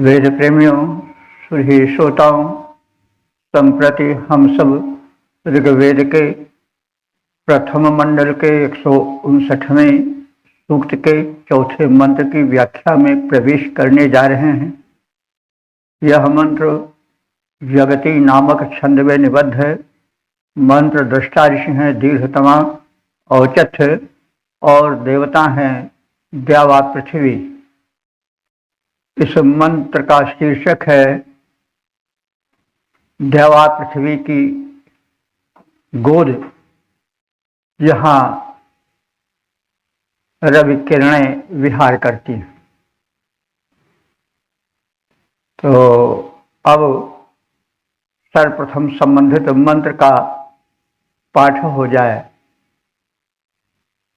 वेद प्रेमियों, सुधी श्रोताओं, संप्रति हम सब ऋग्वेद के प्रथम मंडल के 159वें सूक्त के चौथे मंत्र की व्याख्या में प्रवेश करने जा रहे हैं। यह मंत्र जगती नामक छंद में निबद्ध है। मंत्र दृष्टा ऋषि हैं दीर्घतमा औचथ्य और देवता हैं द्यावा पृथ्वी। इस मंत्र का शीर्षक है द्यावा पृथ्वी की गोद, जहाँ रवि किरणें विहार करती हैं। तो अब सर्वप्रथम संबंधित मंत्र का पाठ हो जाए।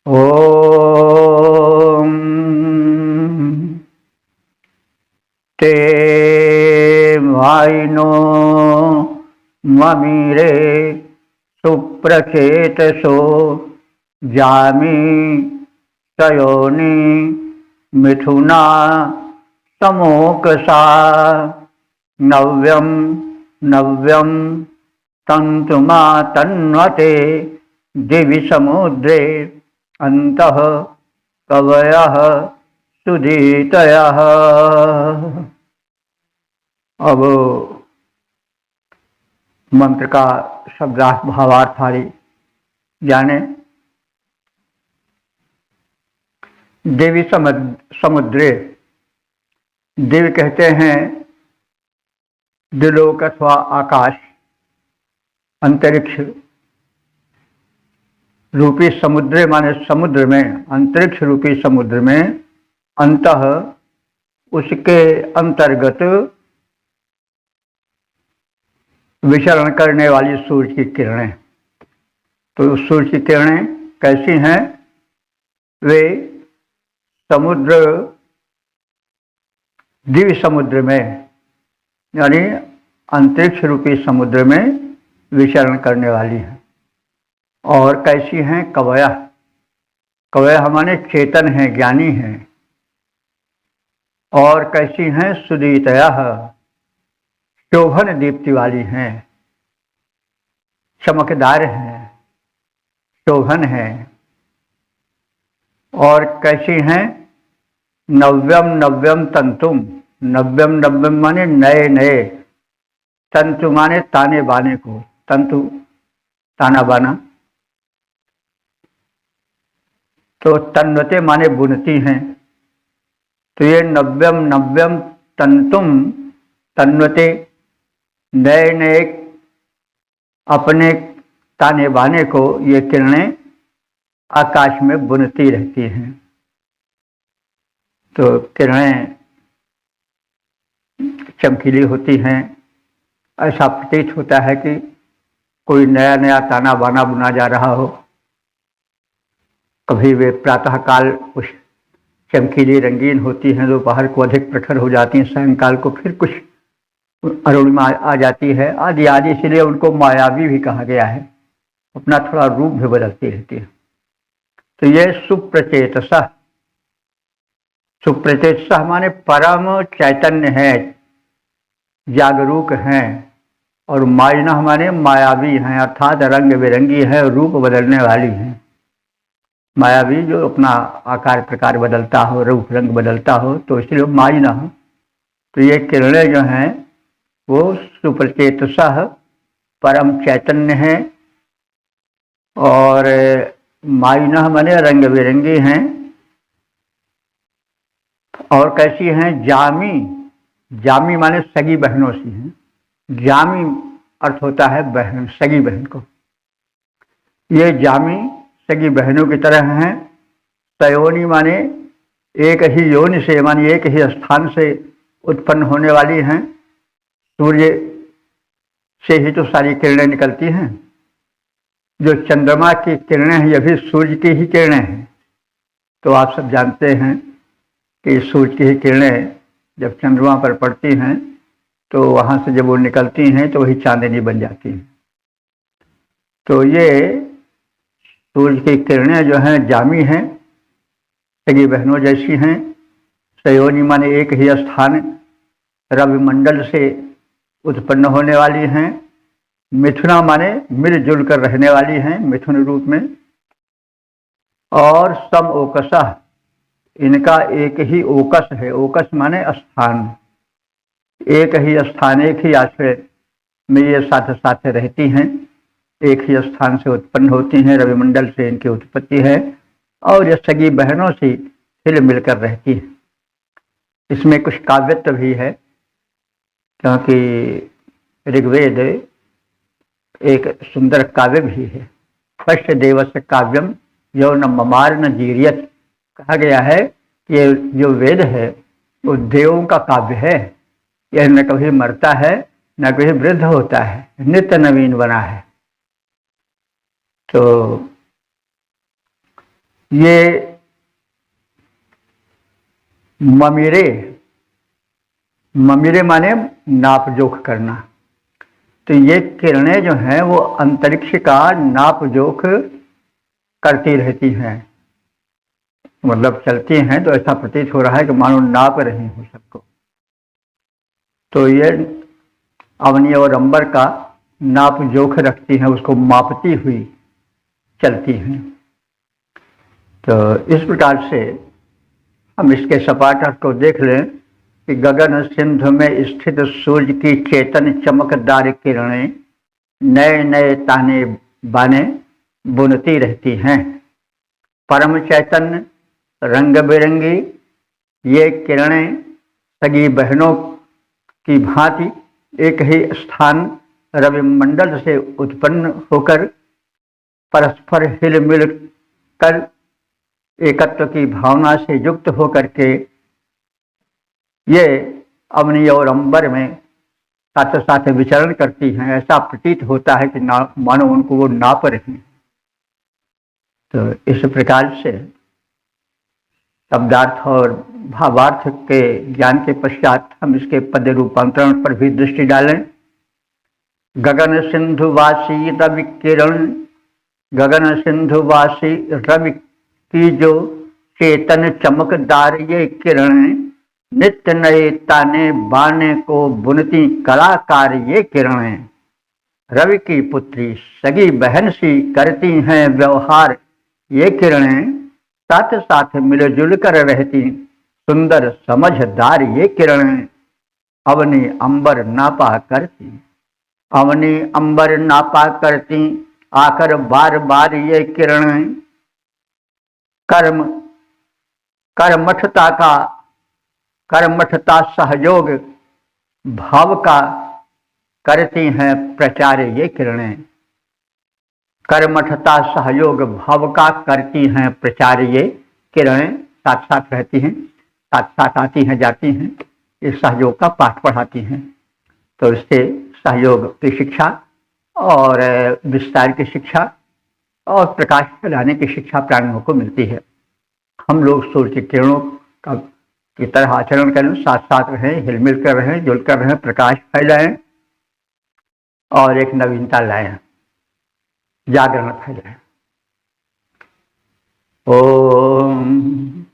ओम ते वाइनो ममीरे सुप्रचेतसो जामी तयोनि मिथुना समोकसा नव्यम नव्यम तंतुमा तन्वते दिवि समुद्रे अंतः कवयः सुदीतयः। अब मंत्र का शब्दार्थ भावार्थ आदि जाने। देवी समुद्रे, देव कहते हैं दिलोक अथवा आकाश, अंतरिक्ष रूपी समुद्र माने समुद्र में, अंतरिक्ष रूपी समुद्र में अंतः उसके अंतर्गत विचरण करने वाली सूर्य की किरणें। तो सूर्य की किरणें कैसी हैं? वे समुद्र, दिव्य समुद्र में यानी अंतरिक्ष रूपी समुद्र में विचरण करने वाली हैं। और कैसी हैं? कवया, कवया हमारे चेतन हैं, ज्ञानी हैं। और कैसी हैं? सुदीतया, शोभन दीप्ति वाली हैं, चमकदार हैं, शोभन हैं। और कैसी हैं? नव्यम नव्यम तंतुम, नव्यम नव्यम माने नए नए, तंतु माने ताने बाने को, तंतु ताना बाना। तो तन्वते माने बुनती हैं। तो ये नव्यम नव्यम तंतुम तन्वते, नए नए अपने ताने बाने को ये किरणें आकाश में बुनती रहती हैं। तो किरणें चमकीली होती हैं। ऐसा प्रतीत होता है कि कोई नया नया ताना बाना बुना जा रहा हो। कभी वे प्रातःकाल कुछ चमकीली रंगीन होती हैं, दोपहर को अधिक प्रखर हो जाती हैं, सायंकाल को फिर कुछ अरुणिमा आ जाती है, आदि आदि। इसलिए उनको मायावी भी कहा गया है, अपना थोड़ा रूप भी बदलती रहती है। तो ये सुप्रचेतसा, सुप्रचेतसा माने परम चैतन्य है, जागरूक हैं। और मायना हमारे मायावी हैं, अर्थात रंग बिरंगी है, रूप बदलने वाली हैं। मायावी जो अपना आकार प्रकार बदलता हो, रूप रंग बदलता हो, तो इसलिए मायना। तो ये किरणें जो हैं वो सुप्रचेतसा परम चैतन्य है। और मायना माने रंग बिरंगी हैं। और कैसी हैं? जामी, जामी माने सगी बहनों सी हैं। जामी अर्थ होता है बहन, सगी बहन को। ये जामी सगी बहनों की तरह हैं। तयोनि माने एक ही योनि से, माने एक ही स्थान से उत्पन्न होने वाली हैं। सूर्य से ही तो सारी किरणें निकलती हैं। जो चंद्रमा की किरणें हैं ये भी सूर्य की ही किरणें हैं। तो आप सब जानते हैं कि सूर्य की ही किरणें जब चंद्रमा पर पड़ती हैं तो वहाँ से जब वो निकलती हैं तो वही चांदनी बन जाती हैं। तो ये सूर्य की किरणें जो हैं जामी हैं, सगी बहनों जैसी हैं। सयोनी माने एक ही स्थान रविमंडल से उत्पन्न होने वाली हैं। मिथुना माने मिलजुल कर रहने वाली हैं, मिथुन रूप में। और सम ओकसः, इनका एक ही ओकस है। ओकस माने स्थान, एक ही स्थान, एक ही आश्रय में ये साथ साथ रहती हैं, एक ही स्थान से उत्पन्न होती हैं। रविमंडल से इनकी उत्पत्ति है और ये सगी बहनों से हिल मिलकर रहती है। इसमें कुछ काव्यत्व भी है, क्योंकि ऋग्वेद एक सुंदर काव्य भी है। पश्य देवस्य काव्यम यो न ममार न जीरियत, कहा गया है कि ये जो वेद है वो देवों का काव्य है। यह न कभी मरता है न कभी वृद्ध होता है, नित्य नवीन बना है। तो ये ममिरे, ममिरे माने नाप जोख करना। तो ये किरणें जो हैं वो अंतरिक्ष का नाप जोख करती रहती हैं, मतलब चलती हैं। तो ऐसा प्रतीत हो रहा है कि मानो नाप रही हो सबको। तो ये अवनी और अंबर का नाप जोख रखती हैं, उसको मापती हुई चलती हैं। तो इस प्रकार से हम इसके सपाट अर्थ को देख लें कि गगन सिंधु में स्थित सूर्य की चेतन चमकदार किरणें नए नए ताने बाने बुनती रहती हैं। परम चैतन्य रंग बिरंगी ये किरणें सगी बहनों की भांति एक ही स्थान रविमंडल से उत्पन्न होकर परस्पर हिल मिल कर एकत्व की भावना से युक्त होकर के ये अवनी और अंबर में साथ साथ विचरण करती हैं। ऐसा प्रतीत होता है कि मानो उनको वो नाप रही। तो इस प्रकार से शब्दार्थ और भावार्थ के ज्ञान के पश्चात हम इसके पद रूपांतरण पर भी दृष्टि डालें। गगन सिंधुवासी रवि किरण, गगन सिंधुवासी रवि की जो चेतन चमकदार ये किरणें नित्य नए ताने बाने को बुनती कलाकार ये किरणें रवि की पुत्री सगी बहन सी करती हैं व्यवहार ये किरणें साथ साथ मिलजुल कर रहती सुंदर समझदार ये किरणें अवनी अंबर नापा करती, अवनी अंबर नापा करती आकर बार बार ये किरणें कर्मठता सहयोग भाव का करती हैं प्रचार ये किरणें। कर्मठता सहयोग भाव का करती हैं प्रचार ये किरणें साथ साथ रहती हैं, साथ साथ आती हैं जाती हैं, इस सहयोग का पाठ पढ़ाती हैं। तो इससे सहयोग की शिक्षा और विस्तार की शिक्षा और प्रकाश फैलाने की शिक्षा प्राणियों को मिलती है। हम लोग सूर्य की किरणों का की तरह आचरण करें, साथ साथ रहें, हिलमिल कर रहें, जुल कर रहें, प्रकाश फैलाएं और एक नवीनता लाएं, जागरण फैलाएं। ओम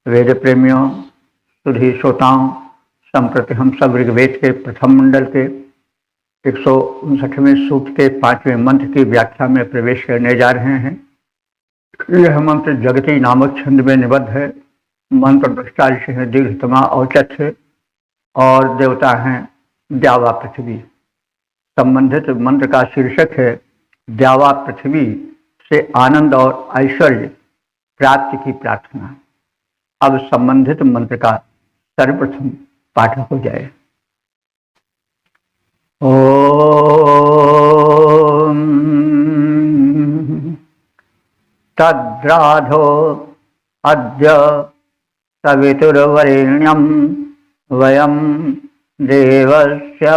वेद प्रेमियों, सुधी श्रोताओं, संप्रति हम सब ऋग्वेद के प्रथम मंडल के 159वें सूक्त के 5वें मंत्र की व्याख्या में प्रवेश करने जा रहे हैं। यह मंत्र जगती नामक छंद में निबद्ध है। मंत्र दृष्टा ऋषि हैं दीर्घतमा औचत है और देवता हैं द्यावा पृथ्वी। संबंधित मंत्र का शीर्षक है द्यावा पृथ्वी से आनंद और ऐश्वर्य प्राप्ति की प्रार्थना। अब संबंधित मंत्र का सर्वप्रथम पाठ हो जाए। ओम तद्राधो अद्य सवितुर्वरेण्यं वयं देवस्य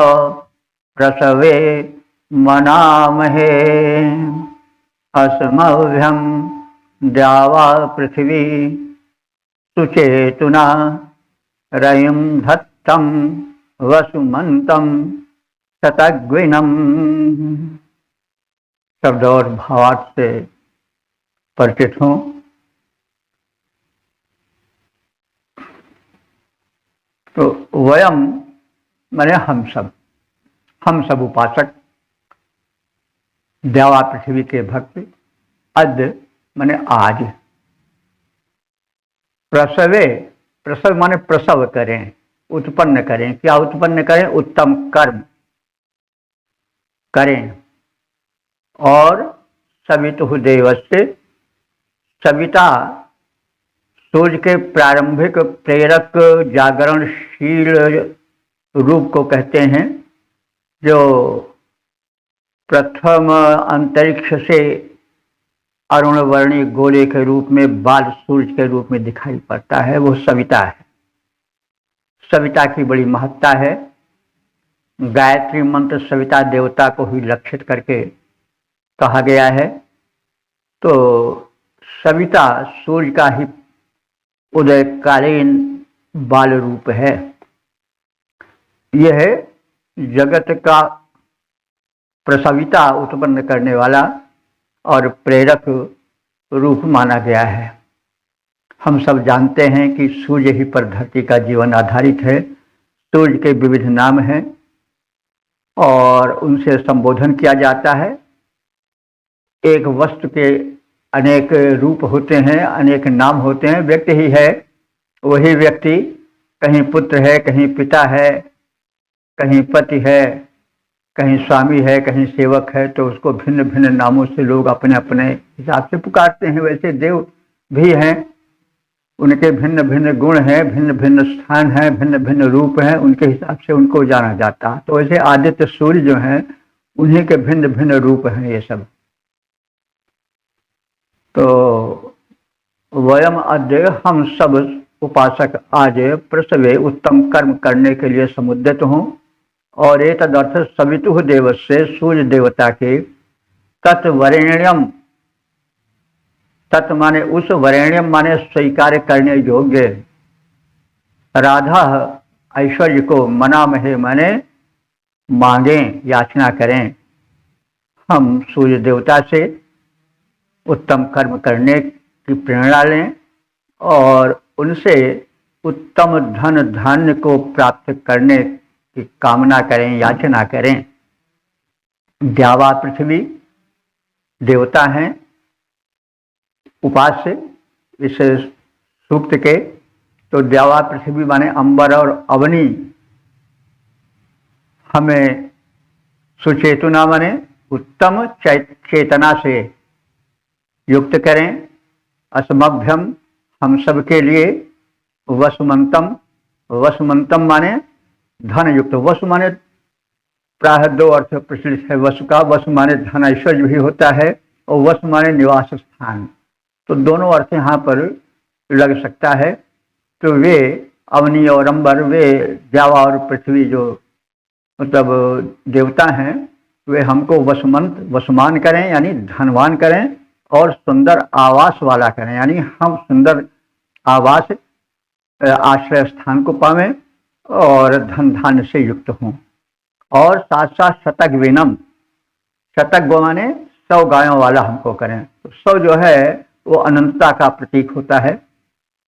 प्रसवे मनामहे अस्मभ्यं द्यावा पृथ्वी सुचेतुना रयिं धत्तं वसुमन्तं शतग्विनम्। शब्द और भावार्थ से परिचित हों। तो वयम माने हम सब उपासक, देवा पृथ्वी के भक्त, अद्य माने आज, प्रसवे, प्रसव माने प्रसव करें, उत्पन्न करें। क्या उत्पन्न करें? उत्तम कर्म करें। और सवितुः देवस्य, सविता सूर्य के प्रारंभिक प्रेरक जागरणशील रूप को कहते हैं, जो प्रथम अंतरिक्ष से अरुणवर्णी गोले के रूप में बाल सूर्य के रूप में दिखाई पड़ता है, वो सविता है। सविता की बड़ी महत्ता है। गायत्री मंत्र सविता देवता को ही लक्षित करके कहा गया है। तो सविता सूर्य का ही उदयकालीन बाल रूप है। यह जगत का प्रसविता, उत्पन्न करने वाला और प्रेरक रूप माना गया है। हम सब जानते हैं कि सूर्य ही पर धरती का जीवन आधारित है। सूर्य के विविध नाम हैं और उनसे संबोधन किया जाता है। एक वस्तु के अनेक रूप होते हैं, अनेक नाम होते हैं। व्यक्ति ही है, वही व्यक्ति कहीं पुत्र है, कहीं पिता है, कहीं पति है, कहीं स्वामी है, कहीं सेवक है, तो उसको भिन्न भिन्न नामों से लोग अपने अपने हिसाब से पुकारते हैं। वैसे देव भी हैं, उनके भिन्न भिन्न गुण हैं, भिन्न भिन्न स्थान हैं, भिन्न भिन्न रूप हैं, उनके हिसाब से उनको जाना जाता है। तो वैसे आदित्य सूर्य जो हैं, उन्हीं के भिन्न भिन्न रूप हैं ये सब। तो वयम अद्य, हम सब उपासक आज प्रसवे उत्तम कर्म करने के लिए समुद्यत हों। और एक तदर्थ सवितुः देव से, सूर्य देवता के, तत्वरेण्यम, तत् माने उस, वरेण्यम माने स्वीकार करने योग्य, राधा ऐश्वर्य को मनामहे माने मांगे, याचना करें। हम सूर्य देवता से उत्तम कर्म करने की प्रेरणा लें और उनसे उत्तम धन धान्य को प्राप्त करने की कामना करें, याचना करें। द्यावा पृथ्वी देवता हैं उपास्य इस सूक्त के। तो द्यावा पृथ्वी माने अंबर और अवनी हमें सुचेतना माने उत्तम चेतना से युक्त करें। असमभ्यम हम सब के लिए, वसुमंतम, वसुमंतम माने धन युक्त। वसु माने प्राय दो अर्थ प्रचलित है वसु का। वसु माने धन ऐश्वर्य भी होता है और वसु माने निवास स्थान। तो दोनों अर्थ यहाँ पर लग सकता है। तो वे अवनी और अंबर, वे जावा और पृथ्वी जो मतलब देवता हैं, वे हमको वसुमान करें यानी धनवान करें और सुंदर आवास वाला करें, यानी हम सुंदर आवास आश्रय स्थान को पावें और धन धान्य से युक्त हों। और साथ साथ शतक विनम, शतक गो माने 100 गायों वाला हमको करें। तो 100 जो है वो अनंतता का प्रतीक होता है।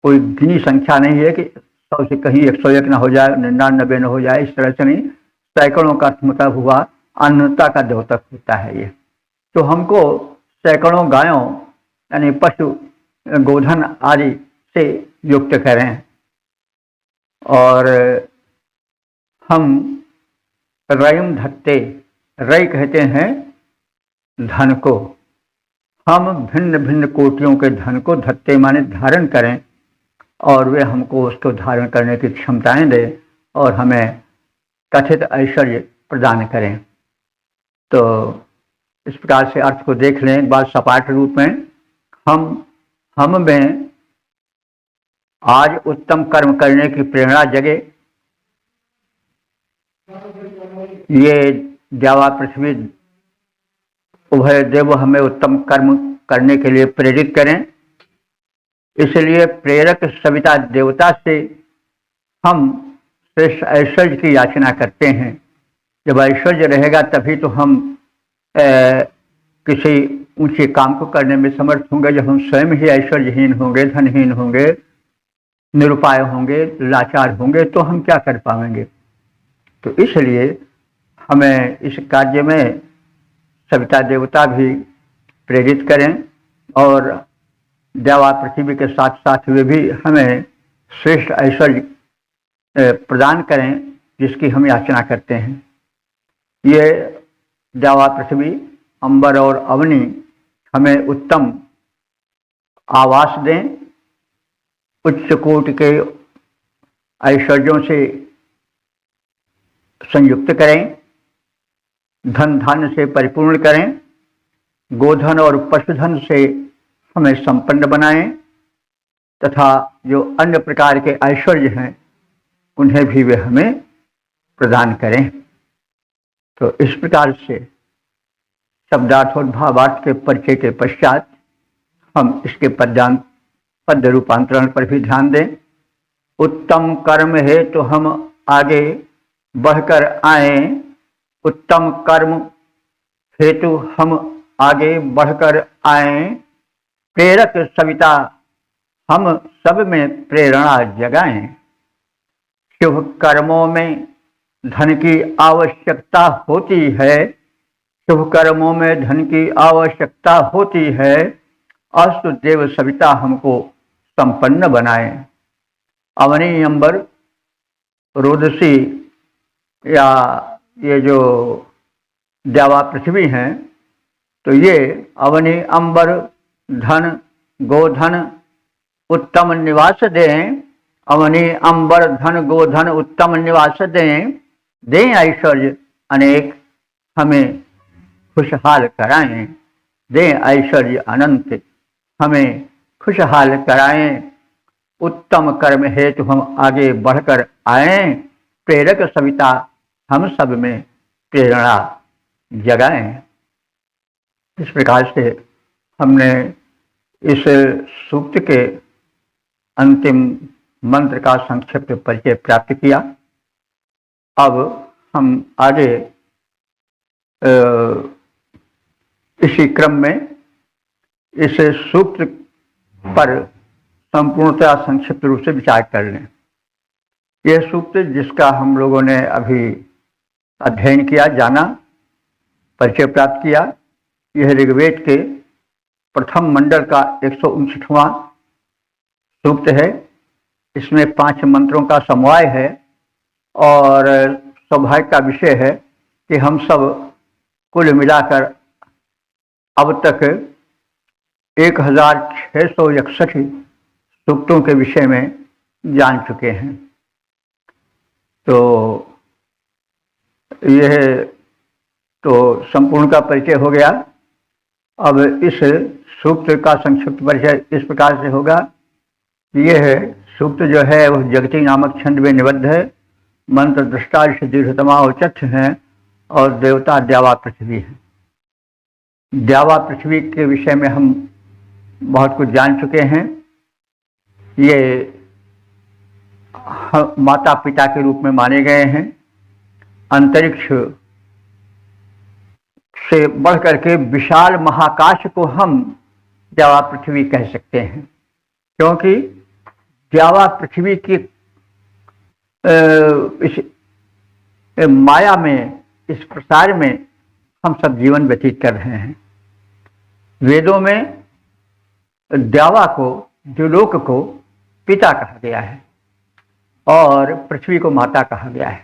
कोई गिनी संख्या नहीं है कि 100 से कहीं 101 ना हो जाए, 99 न हो जाए, इस तरह से नहीं। सैकड़ों का मतलब हुआ अनंतता का द्योतक होता है ये। तो हमको सैकड़ों गायों यानी पशु गोधन आदि से युक्त करें। और हम रयम धत्ते, रय कहते हैं धन को, हम भिन्न भिन्न कोटियों के धन को, धत्ते माने धारण करें, और वे हमको उसको धारण करने की क्षमताएं दें और हमें कथित ऐश्वर्य प्रदान करें। तो इस प्रकार से अर्थ को देख लें एक बार सपाट रूप में। हम में आज उत्तम कर्म करने की प्रेरणा जगे। ये द्यावा पृथ्वी उभय देव हमें उत्तम कर्म करने के लिए प्रेरित करें। इसलिए प्रेरक सविता देवता से हम श्रेष्ठ ऐश्वर्य की याचना करते हैं। जब ऐश्वर्य रहेगा तभी तो हम किसी ऊंचे काम को करने में समर्थ होंगे। जब हम स्वयं ही ऐश्वर्यहीन होंगे, धनहीन होंगे, निरुपाय होंगे, लाचार होंगे, तो हम क्या कर पाएंगे। तो इसलिए हमें इस कार्य में सविता देवता भी प्रेरित करें और देवा पृथ्वी के साथ साथ वे भी हमें श्रेष्ठ ऐश्वर्य प्रदान करें जिसकी हम याचना करते हैं। ये देवा पृथ्वी, अंबर और अवनि हमें उत्तम आवास दें, उच्च कोटि के ऐश्वर्यों से संयुक्त करें, धन धान्य से परिपूर्ण करें, गोधन और पशुधन से हमें संपन्न बनाएं तथा जो अन्य प्रकार के ऐश्वर्य हैं उन्हें भी वे हमें प्रदान करें। तो इस प्रकार से शब्दार्थ और भावार्थ के परिचय के पश्चात हम इसके पद रूपांतरण पर भी ध्यान दें। उत्तम कर्म है तो हम आगे बढ़कर आए, उत्तम कर्म हेतु हम आगे बढ़कर आए, प्रेरक सविता हम सब में प्रेरणा जगाएं। शुभ कर्मों में धन की आवश्यकता होती है, शुभ कर्मों में धन की आवश्यकता होती है, अस्तु देव सविता हमको संपन्न बनाए। अवनि, अंबर, रोदसी या ये जो देवा पृथ्वी हैं, तो ये अवनि, अंबर, धन, गोधन उत्तम निवास दें, अवनि, अंबर, धन, गोधन उत्तम निवास दें ऐश्वर्य अनेक हमें खुशहाल कराएं, दें ऐश्वर्य अनंत हमें खुशहाल कराएं। उत्तम कर्म हेतु हम आगे बढ़कर आए, प्रेरक सविता हम सब में प्रेरणा जगाएं। इस प्रकार से हमने इस सूक्त के अंतिम मंत्र का संक्षिप्त परिचय प्राप्त किया। अब हम आगे इसी क्रम में इस सूक्त पर संपूर्णतः संक्षिप्त रूप से विचार कर लें। यह सूक्त जिसका हम लोगों ने अभी अध्ययन किया, जाना, परिचय प्राप्त किया, यह ऋग्वेद के प्रथम मंडल का 159वां सूक्त है। इसमें 5 मंत्रों का समवाय है और सौभाग्य का विषय है कि हम सब कुल मिलाकर अब तक 1661 सूक्तों के विषय में जान चुके हैं। तो यह तो संपूर्ण का परिचय हो गया। अब इस सूक्त का संक्षिप्त परिचय इस प्रकार से होगा। यह सूक्त जो है वह जगती नामक छंद में निबद्ध है, मंत्र दृष्टा से दीर्घतमा औचथ हैं और देवता देवा पृथ्वी है। देवा पृथ्वी के विषय में हम बहुत कुछ जान चुके हैं। ये माता पिता के रूप में माने गए हैं। अंतरिक्ष से बढ़कर के विशाल महाकाश को हम देवा पृथ्वी कह सकते हैं, क्योंकि देवा पृथ्वी की इस माया में, इस प्रसार में हम सब जीवन व्यतीत कर रहे हैं। वेदों में देवा को, द्युलोक को पिता कहा गया है और पृथ्वी को माता कहा गया है।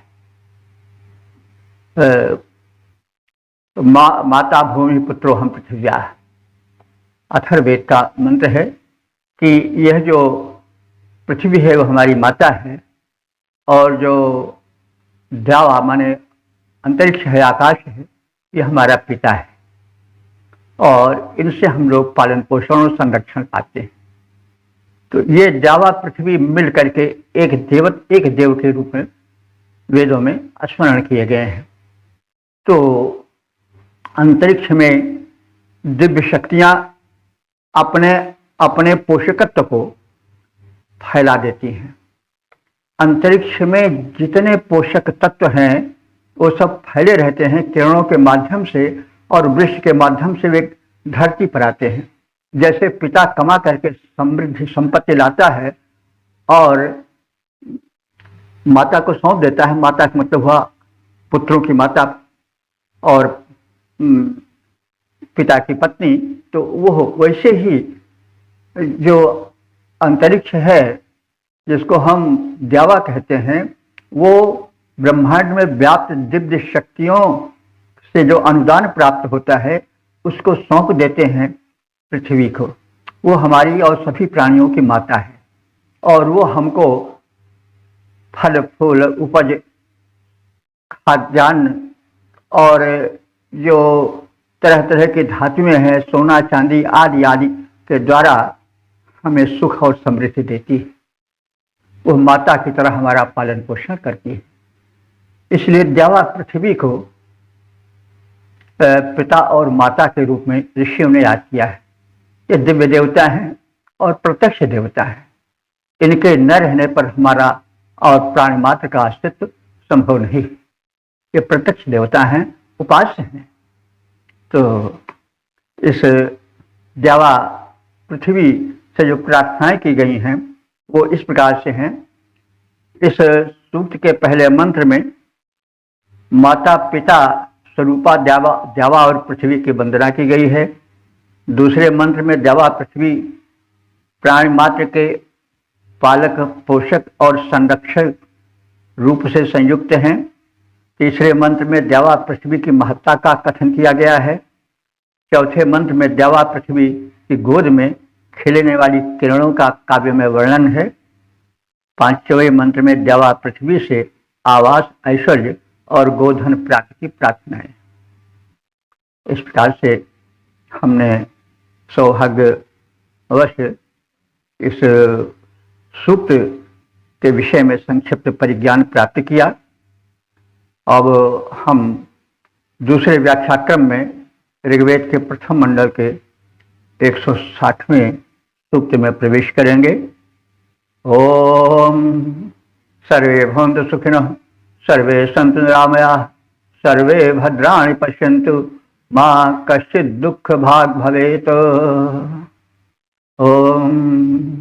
तो माता भूमि पुत्रो हम पृथ्व्या, अथर्ववेद का मंत्र है कि यह जो पृथ्वी है वो हमारी माता है और जो देवा माने अंतरिक्ष है, आकाश है, ये हमारा पिता है और इनसे हम लोग पालन पोषण और संरक्षण पाते हैं। तो ये देवा पृथ्वी मिल करके एक देव के रूप में वेदों में स्मरण किए गए हैं। तो अंतरिक्ष में दिव्य शक्तियां अपने अपने पोषकत्व को फैला देती हैं। अंतरिक्ष में जितने पोषक तत्व हैं वो सब फैले रहते हैं किरणों के माध्यम से और वृक्ष के माध्यम से वे धरती पर आते हैं। जैसे पिता कमा करके समृद्धि संपत्ति लाता है और माता को सौंप देता है, माता का मतलब हुआ पुत्रों की माता और पिता की पत्नी, तो वो वैसे ही जो अंतरिक्ष है जिसको हम द्यावा कहते हैं, वो ब्रह्मांड में व्याप्त दिव्य शक्तियों से जो अनुदान प्राप्त होता है उसको सौंप देते हैं पृथ्वी को। वो हमारी और सभी प्राणियों की माता है और वो हमको फल फूल उपज खाद्यान्न और जो तरह तरह की धातुएं हैं, सोना चांदी आदि आदि के द्वारा हमें सुख और समृद्धि देती है। वो माता की तरह हमारा पालन पोषण करती है। इसलिए द्यावा पृथ्वी को पिता और माता के रूप में ऋषियों ने याद किया है। ये दिव्य देवता हैं और प्रत्यक्ष देवता है। इनके न रहने पर हमारा और प्राणी मात्र का अस्तित्व संभव नहीं। ये प्रत्यक्ष देवता हैं, उपास्य हैं। तो इस द्यावा पृथ्वी से जो प्रार्थनाएं की गई हैं वो इस प्रकार से हैं। इस सूक्त के पहले मंत्र में माता पिता स्वरूपा द्यावा और पृथ्वी की वंदना की गई है। दूसरे मंत्र में द्यावा पृथ्वी प्राणी मात्र के पालक पोषक और संरक्षक रूप से संयुक्त हैं। तीसरे मंत्र में द्यावा पृथ्वी की महत्ता का कथन किया गया है। चौथे मंत्र में द्यावा पृथ्वी की गोद में खिलने वाली किरणों का काव्य में वर्णन है। पांचवें मंत्र में द्यावा पृथ्वी से आवास ऐश्वर्य और गोधन प्राप्ति की प्रार्थना है। इस प्रकार से हमने सौभाग्यवश इस सूक्त के विषय में संक्षिप्त परिज्ञान प्राप्त किया। अब हम दूसरे व्याख्याक्रम में ऋग्वेद के प्रथम मंडल के 160वें सूक्त में प्रवेश करेंगे। ओम सर्वे भवन्तु सुखिनः, सर्वे सन्तु निरामयाः, सर्वे भद्राणि पश्यन्तु, मा कश्चित् दुःख भाग् भवेत्। ओम।